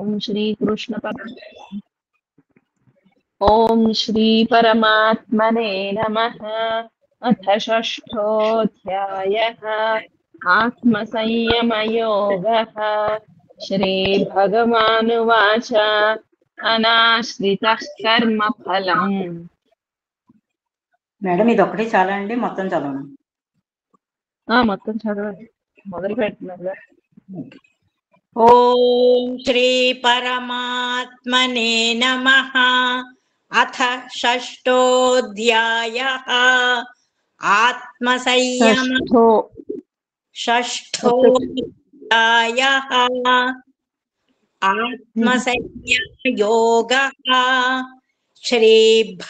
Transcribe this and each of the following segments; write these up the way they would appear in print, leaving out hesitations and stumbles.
ओम श्री कृष्ण परम ओम श्री परमात्मने नमः। अथ षष्ठोऽध्यायः आत्मसंयमयोगः। श्रीभगवानुवाच अनाश्रितः कर्मफलम्। మేడం ఇది ఒకటి చాలా అండి మొత్తం చదవను మొత్తం చదవండి మొదలు పెట్టినారు. ఓం శ్రీ పరమాత్మనే నమః. అథ షష్ఠోऽధ్యాయः షష్ఠోऽధ్యాయः ఆత్మసంయమయోగः. శ్రీభగవానువాచ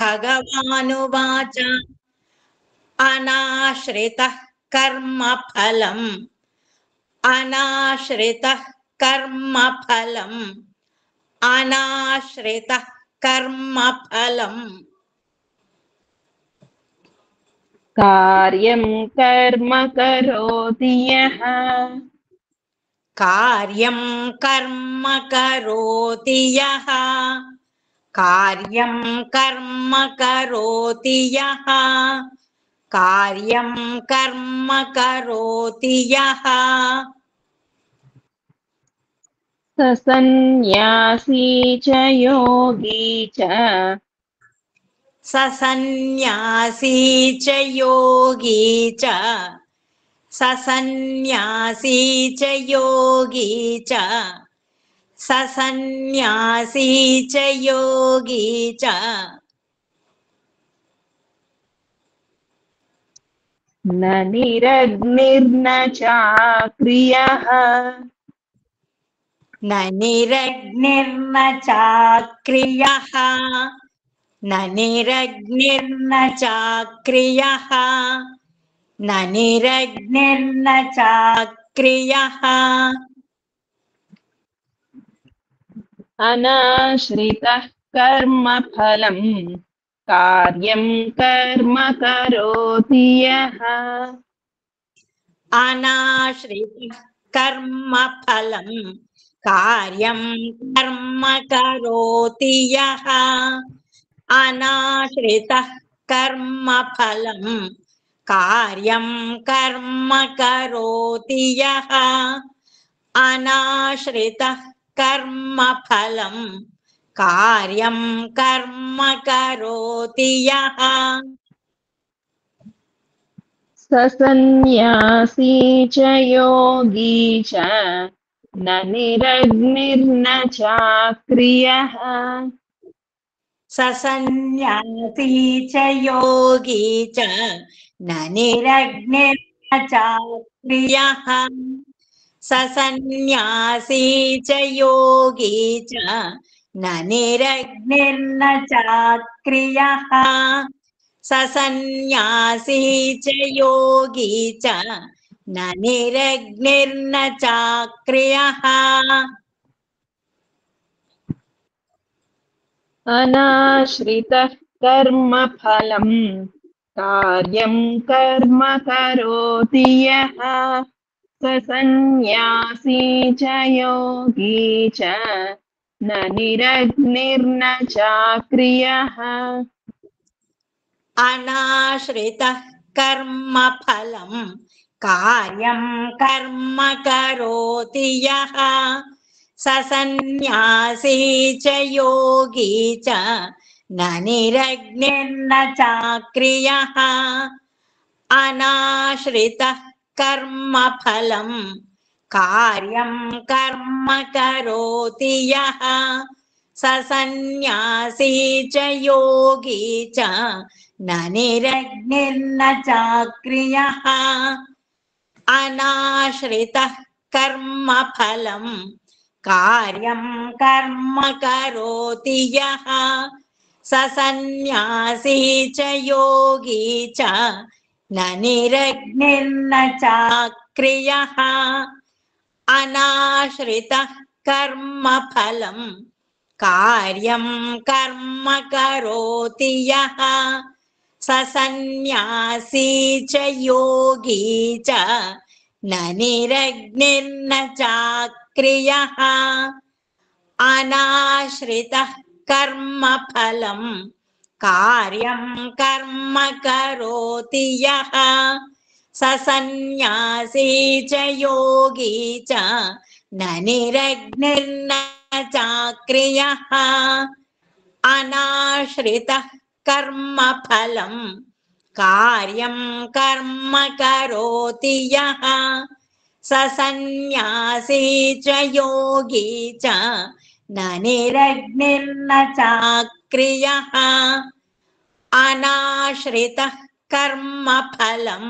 అనాశ్రితః కర్మఫలम् అనాశ్రితః కర్మఫలం అనాశ్రితః కర్మఫలం. कार्यं कर्म करोति यः కార్యం కర్మ కరోతి యః కార్యం కర్మ కరోతి యః కార్యం కర్మ కరోతి యః स सन्न्यासी च योगी च స సన్యాసీ చ యోగీ చ స సన్యాసీ చ యోగీ చ స సన్యాసీ చ యోగీ చ न निरग्निर्न चाक्रियः న నిరగ్నిర్న చాక్రియః న నిరగ్నిర్న చాక్రియః న నిరగ్నిర్న చాక్రియః अनाश्रितः कर्मफलम् कार्यं कर्म करोति यः అనాశ్రితః కర్మఫలం కార్యం కర్మ కరోతి యః అనాశ్రితః కర్మఫలం కార్యం కర్మ కరోతి యః అనాశ్రితః కర్మఫలం కార్యం కర్మ కరోతి యః स सन्न्यासी च योगी च न निरग्निर्न चाक्रियः స సన్యాసీ చ యోగీ చ న నిరగ్నిర్న చాక్రియః స సన్యాసీ చ యోగీ చ న నిరగ్నిర్న చాక్రియః స సన్యాసీ చ యోగీ చ న నిరగ్నిర్న చాక్రియః अनाश्रितः कर्मफलम् कार्यं कर्म करोति यः स सन्न्यासी च योगी च न निरग्निर्न चाक्रियः అనాశ్రితః కర్మఫలం కార్యం కర్మ కరోతి యః స సన్యాసీ చ యోగీ చ న నిరగ్నిర్న చాక్రియః అనాశ్రితః కర్మఫలం కార్యం కర్మ కరోతి యః స సన్యాసీ చ యోగీ చ న నిరగ్నిర్న చాక్రియః అనాశ్రితః కర్మఫలం కార్యం కర్మ కరోతి యః స సన్యాసీ చ యోగీ చ న నిరగ్నిర్న చాక్రియః అనాశ్రితః కర్మఫలం కార్యం కర్మ కరోతి యః స సన్యాసీ చ యోగీ చ న నిరగ్నిర్న చాక్రియః अनाश्रितः कर्मफलं कार्यं कर्म करोति यः स सन्न्यासी च योगी च न निरग्निर्न चाक्रियः अनाश्रितः कर्मफलं कार्यं कर्म करोति यः स सन्न्यासी च योगी च न निरग्निर्न चाक्रियः अनाश्रितः कर्मफलं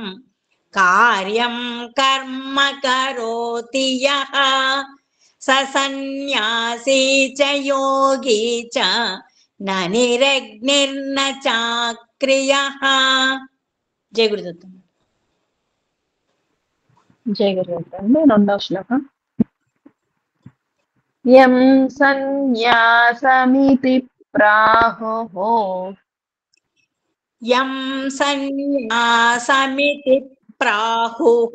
कार्यं कर्म करोति यः स सन्न्यासी च योगी च न निरग्निर्न चाक्रियः जय गुरुदत्त जय गुरुदत्त రెండవ శ్లోకం యం సన్యాసమితి ప్రాహుః यं सन्न्यासमिति प्राहुः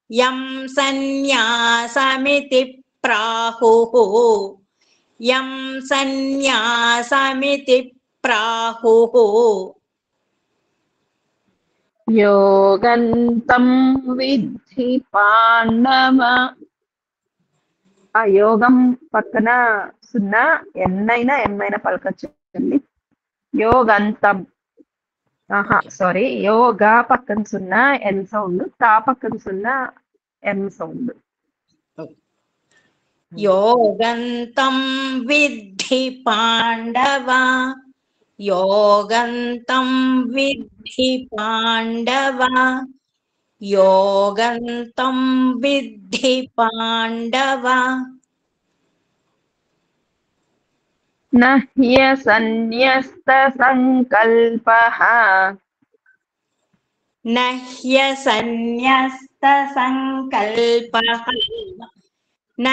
यं सन्न्यासमिति प्राहुः यं सन्न्यासमिति प्राहुः యోగంతం విద్ధి పాండవ ఆ యోగం పక్కన సున్నా ఎన్నైనా ఎన్నైనా పలకొచ్చండి యోగంతం సారీ యోగా పక్కన సున్నా ఎన్ సౌండ్ తా పక్కన సున్నా ఎం సౌండ్ योगन्तं विद्धि पाण्डव योगन्तं विद्धि पाण्डव योगन्तं विद्धि पाण्डव न ह्यसन्न्यस्तसङ्कल्पः न ह्यसन्न्यस्तसङ्कल्पः न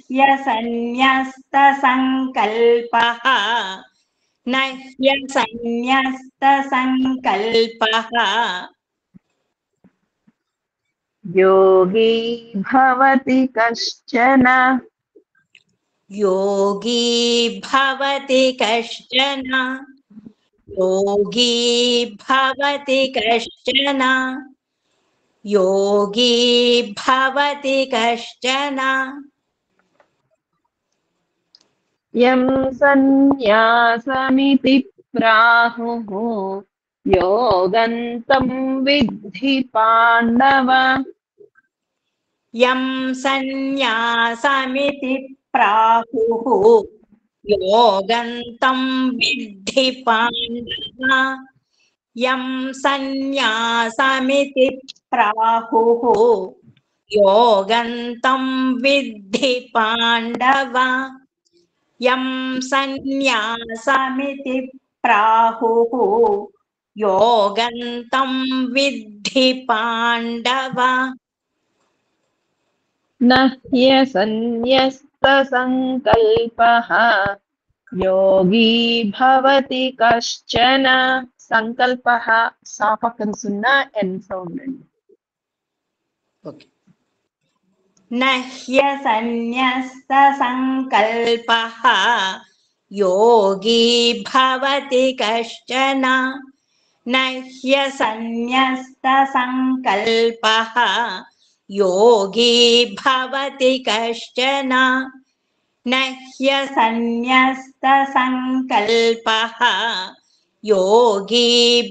ह्यसन्न्यस्तसङ्कल्पः न ह्यसन्न्यस्तसङ्कल्पः योगी भवति कश्चन योगी भवति कश्चन योगी भवति कश्चन योगी भवति कश्चन यं सन्न्यासमिति प्राहुः योगन्तं विद्धि पाण्डव यं सन्न्यासमिति प्राहुः योगन्तं विद्धि पाण्डव यं सन्न्यासमिति प्राहुः योगन्तं विद्धि पाण्डव यं सन्न्यासमिति प्राहुः योगन्तं विद्धि पाण्डव न ह्यसन्न्यस्तसङ्कल्पः योगी भवति कश्चन संकल्पः सा पక్కన సున్నా ఎన్ సౌండ్ అండి न ह्यसन्न्यस्तसङ्कल्पः योगी भवति कश्चन न ह्यसन्न्यस्तसङ्कल्पः योगी भवति कश्चन न ह्यसन्न्यस्तसङ्कल्पः योगी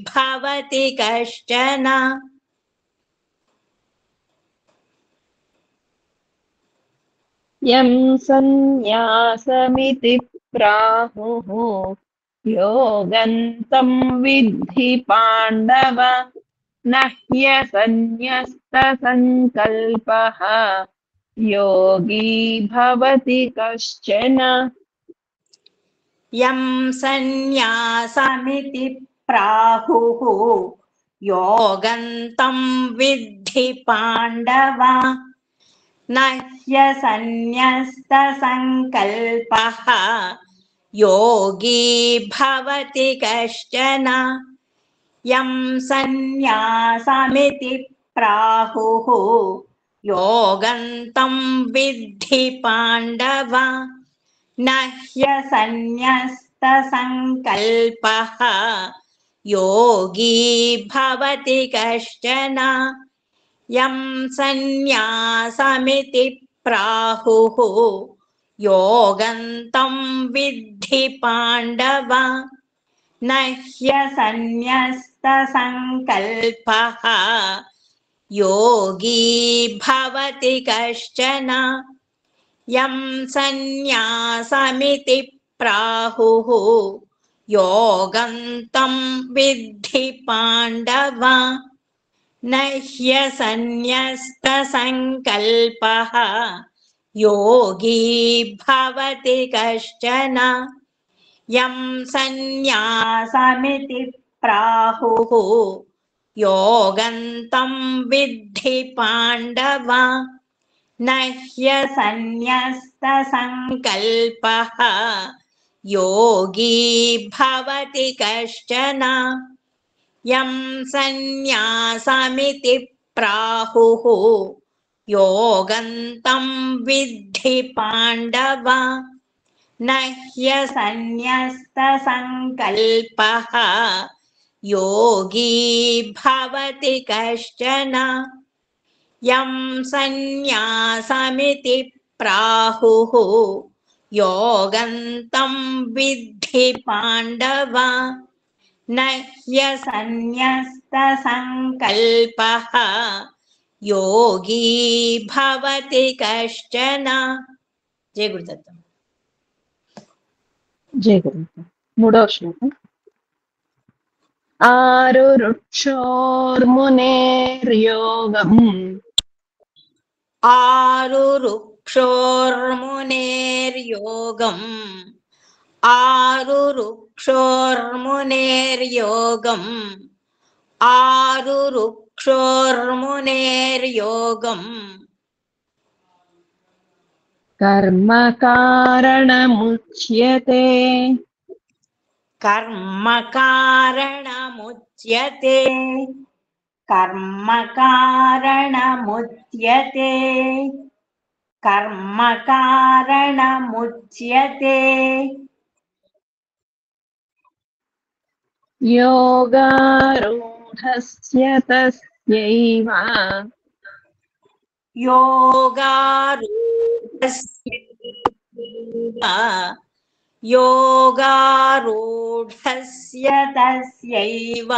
भवति कश्चन यं सन्न्यासमिति प्राहुः योगन्तं विद्धि पाण्डव न ह्यसन्न्यस्तसङ्कल्पः योगी भवति कश्चन यं सन्न्यासमिति प्राहुः योगन्तं विद्धि पाण्डव न ह्यसन्न्यस्तसङ्कल्पः योगी भवति कश्चन यं सन्न्यासमिति प्राहुः योगन्तं विद्धि पाण्डव न ह्यसन्न्यस्तसङ्कल्पः योगी भवति कश्चन यं सन्न्यासमिति प्राहुः योगन्तं विद्धि पाण्डव न ह्यसन्न्यस्तसङ्कल्पः योगी भवति कश्चन यं सन्न्यासमिति प्राहुः योगन्तं विद्धि पाण्डव न ह्यसन्न्यस्तसङ्कल्पः योगी भवति कश्चन यं सन्न्यासमिति प्राहुः योगन्तं विद्धि पाण्डव न ह्यसन्न्यस्तसङ्कल्पः योगी भवति कश्चन यं सन्न्यासमिति प्राहुः योगन्तं विद्धि पाण्डव न ह्यसन्न्यस्तसङ्कल्पः योगी भवति कश्चन यं सन्न्यासमिति प्राहुः योगन्तं विद्धि पाण्डव न ह्यसन्न्यस्तसङ्कल्पः योगी भवति कश्चन जय गुरुदत्त जय गुरुदत्त मूडव श्लोक आरुरुक्षोर्मुनेर्योगम् आरुरुक्षोर्मुनेर्योगम् आरुरुक्षोर्मुनेर्योगम् आरुरुक्षोर्मुनेर्योगम् कर्म कारणमुच्यते कर्म कारणमुच्यते कर्म कारणमुच्यते कर्म कारणमुच्यते योगारूढस्य तस्यैव योगारूढस्य तस्यैव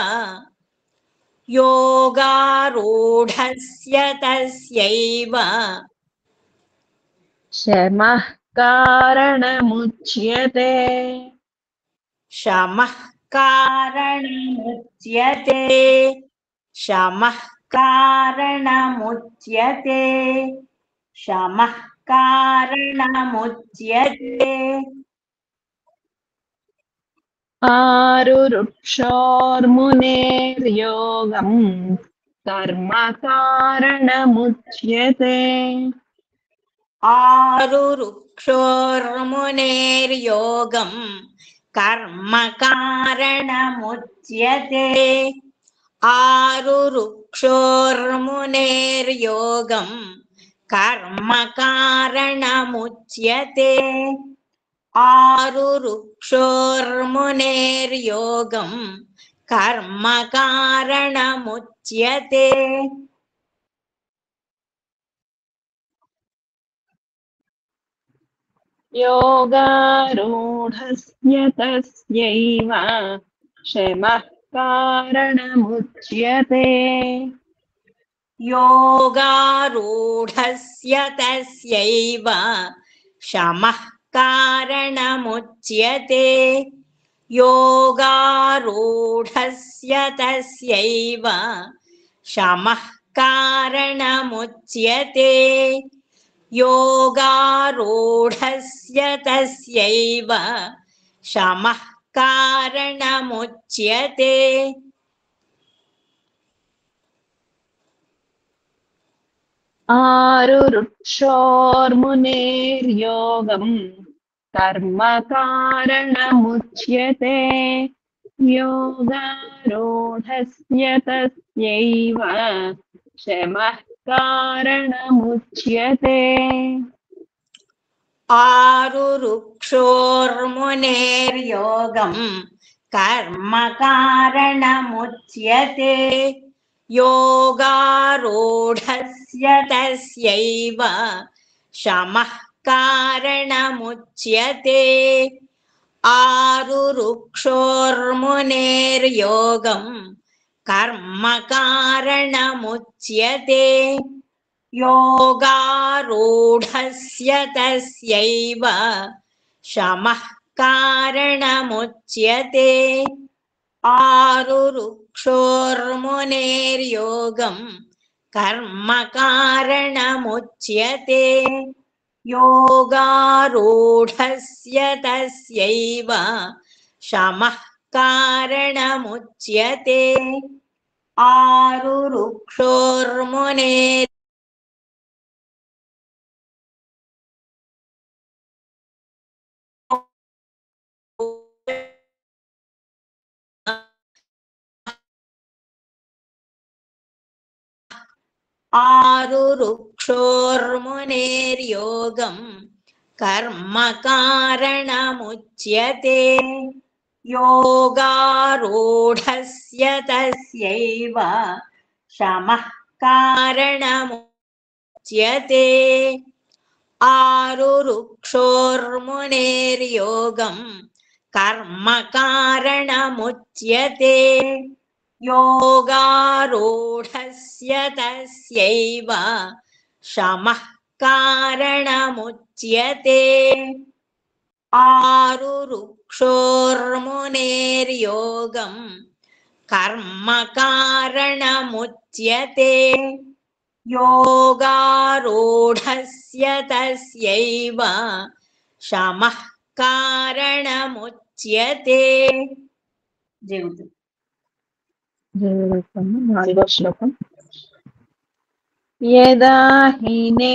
योगारूढस्य तस्यैव शमः कारणमुच्यते शमः कारणमुच्यते शमः कारणमुच्यते शमः कारणमुच्यते आरुरुक्षोर्मुनेर्योगम् कर्म कारणमुच्यते आरुरुक्षोर्मुनेर्योगम् कर्म कारणमुच्यते आरुरुक्षोर्मुनेर्योगम् कर्म कारणमुच्यते आरुरुक्षोर्मुनेर्योगम् कर्म कारणमुच्यते योगारूढस्य तस्यैव शमः कारणमुच्यते योगारूढस्य तस्यैव शमः कारणमुच्यते योगारूढस्य तस्यैव शमः कारणमुच्यते योगारूढस्य तस्यैव शमः कारणमुच्यते आरुरुक्षोर्मुनेर्योगम् कर्म कारणमुच्यते योगारूढस्य तस्यैव शमः कारणमुच्यते आरुरुक्षोर्मुनेर्योगं कर्म कारणमुच्यते योगारूढस्य तस्यैव शमः कारणमुच्यते आरुरुक्षोर्मुनेर्योगं कर्म कारणमुच्यते योगारूढस्य तस्यैव शमः कारणमुच्यते आरुरुक्षोर्मुनेर्योगं कर्म कारणमुच्यते योगारूढस्य तस्यैव शमः कारणमुच्यते आरुरुक्षोर्मुनेर् आरुरुक्षोर्मुनेर्योगं कर्म कारणमुच्यते योगारूढस्य तस्यैव शमः कारणमुच्यते आरुरुक्षोर्मुनेर्योगं कर्म कारणमुच्यते योगारूढस्य तस्यैव शमः कारणमुच्यते आरुरुक्षोर्मुनेर्योगं कर्म कारणमुच्यते योगारूढस्य तस्यैव शमः कारणमुच्यते జీవితం నాలుగో శ్లోకం యదా హినేంద్రియార్థేషు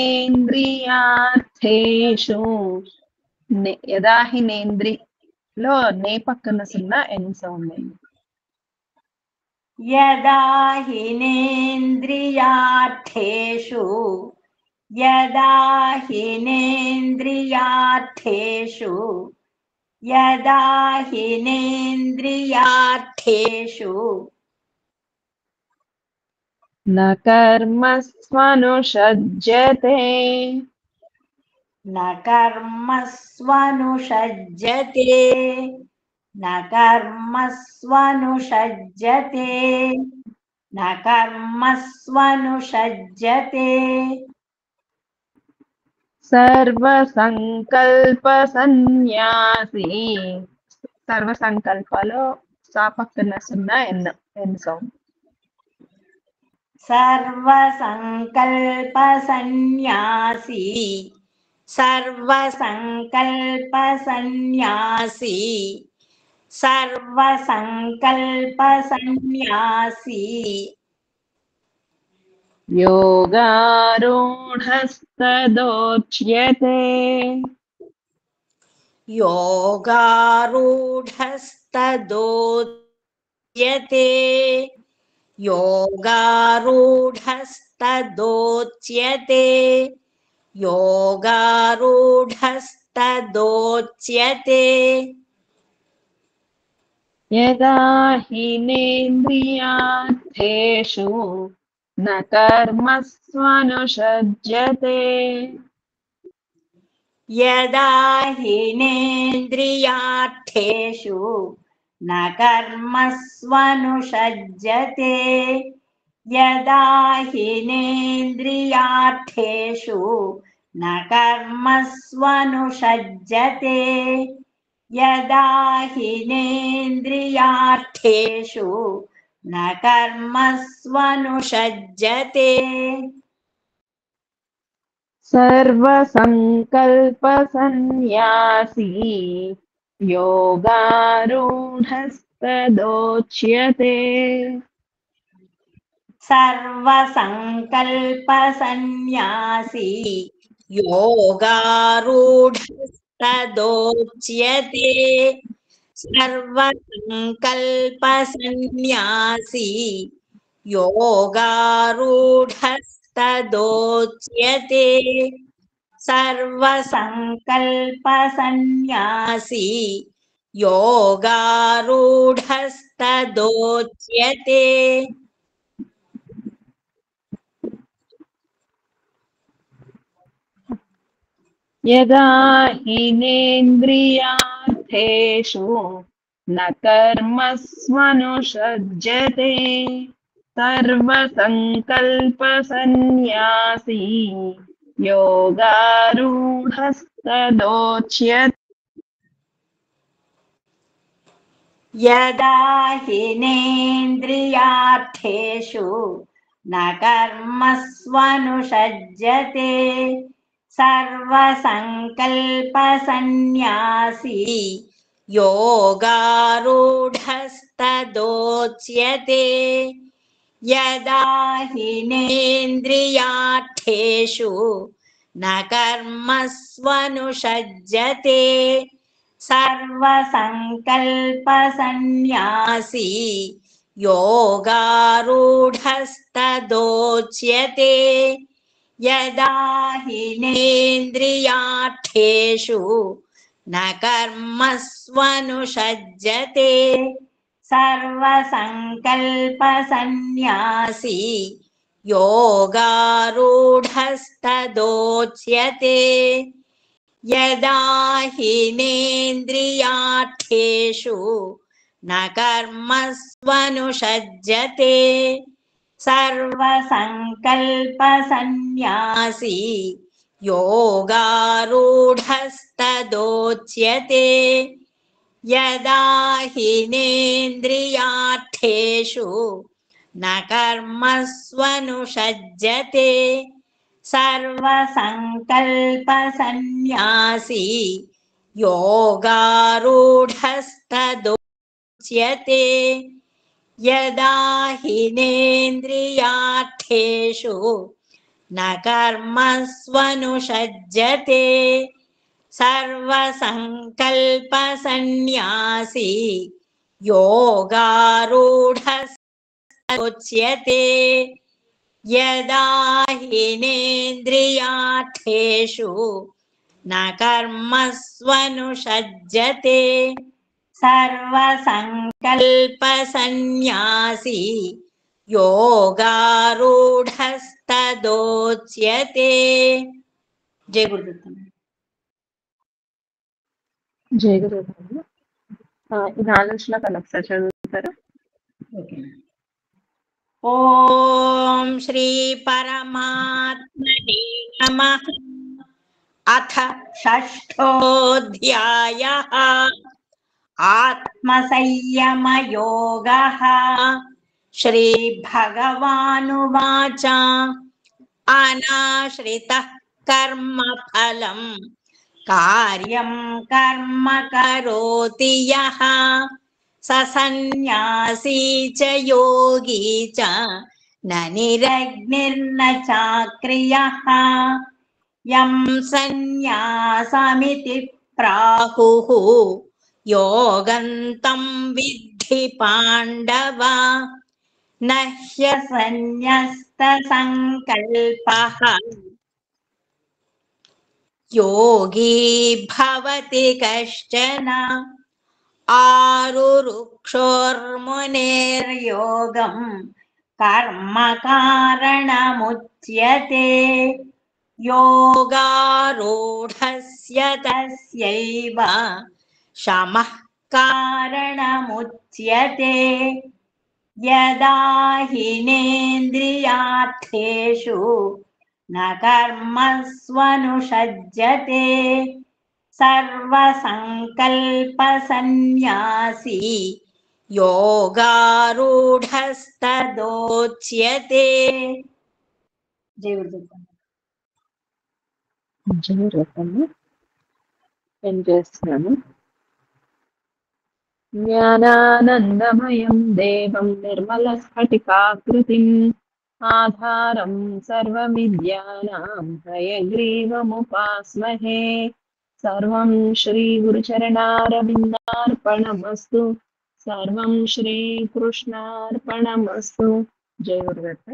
యదా హినేంద్రిలో నే పక్కన సున్నా ఎన్ సౌండ్ యదా హినేంద్రియార్థేషు యదా హినేంద్రియార్థేషు యదా హినేంద్రియార్థేషు న కర్మస్వనుషజ్యతే న కర్మస్వనుషజ్యతే న కర్మస్వనుషజ్యతే న కర్మస్వనుషజ్యతే సర్వసంకల్ప సన్యాసి సర్వసంకల్పలో సా పక్కన సున్నా ఎన్ సౌండ్ సర్వసంకల్ప సన్యాసి సర్వసంకల్ప సన్యాసి సర్వసంకల్ప సన్యాసి योगारूढस्तदोच्यते योगारूढस्तदोच्यते योगारूढस्तदोच्यते योगारूढस्तदोच्यते यदा हीनेन्द्रियार्थेषु न कर्मस्वनुषज्यते యదా హినేంద్రియార్థేషు న కర్మస్వనుషజ్యతే యదా హినేంద్రియార్థేషు న కర్మస్వనుషజ్యతే యదా హినేంద్రియార్థేషు న కర్మస్వనుషజ్యతే सर्वसङ्कल्पसन्न्यासी योगारूढस्तदोच्यते सर्वसंकल्पसन्न्यासी योगारूढस्तदोच्यते सर्वसंकल्पसन्न्यासी योगारूढस्तदोच्यते सर्वसङ्कल्पसन्न्यासी सर्वसङ्कल्पसन्न्यासी योगारूढस्तदोच्यते यदा हीनेन्द्रियार्थेषु न कर्मस्वनुषज्यते सर्वसङ्कल्पसन्न्यासी योगारूढस्तदोच्यते यदा हीनेन्द्रियार्थेषु न कर्मस्वनुषज्यते सर्वसङ्कल्पसन्न्यासी योगारूढस्तदोच्यते यदा हीनेन्द्रियार्थेषु न कर्मस्वनुषज्यते सर्वसङ्कल्पसन्न्यासी योगारूढस्तदोच्यते यदा हीनेन्द्रियार्थेषु न कर्मस्वनुषज्यते सर्वसङ्कल्पसन्न्यासी योगारूढस्तदोच्यते यदा हीनेन्द्रियार्थेषु न कर्मस्वनुषज्यते सर्वसङ्कल्पसन्न्यासी योगारूढस्तदोच्यते यदा हीनेन्द्रियार्थेषु न कर्मस्वनुषज्यते सर्वसङ्कल्पसन्न्यासी योगारूढस्तदोच्यते यदा हीनेन्द्रियार्थेषु न कर्मस्वनुषज्यते सर्वसङ्कल्पसन्न्यासी योगारूढस्तदोच्यते यदा हीनेन्द्रियार्थेषु न कर्मस्वनुषज्यते सर्वसङ्कल्पसन्न्यासी योगारूढस्तदोच्यते जय गुरुदत्त జయ గురుదేవ. ఈ 4 శ్లోకాలు ఒకసారి చదువుతారా? ఓకే. ఓం శ్రీ పరమాత్మనే నమః. అథ షష్ఠోऽధ్యాయः आत्मसंयमयोगः. श्रीभगवानुवाच अनाश्रितः कर्मफलं कार्यं कर्म करोति यः स सन्न्यासी च योगी च न निरग्निर्न चाक्रियः यं सन्न्यासमिति प्राहुः योगन्तं विद्धि पाण्डव न ह्यसन्न्यस्तसङ्कल्पः योगी भवति कश्चन आरुरुक्षोर्मुनेर्योगं कर्म कारणमुच्यते. योगारूढस्य तस्यैव शमः कारणमुच्यते. यदा हीनेन्द्रियार्थेषु न कर्मस्वनुषज्यते सर्वसङ्कल्पसन्न्यासी योगारूढस्तदोच्यते. जय गुरुदेव. జయ గురుదేవ. ఏం చేస్తున్నాను? జ్ఞానానందమయం దేవం నిర్మలస్ఫటికాకృతిం ఆధారం సర్వవిద్యానాం హయగ్రీవముపాస్మహే. సర్వం శ్రీ గురుచరణారవిందార్పణమస్తు. సర్వం శ్రీ కృష్ణార్పణమస్తు. జయ గురుదత్త.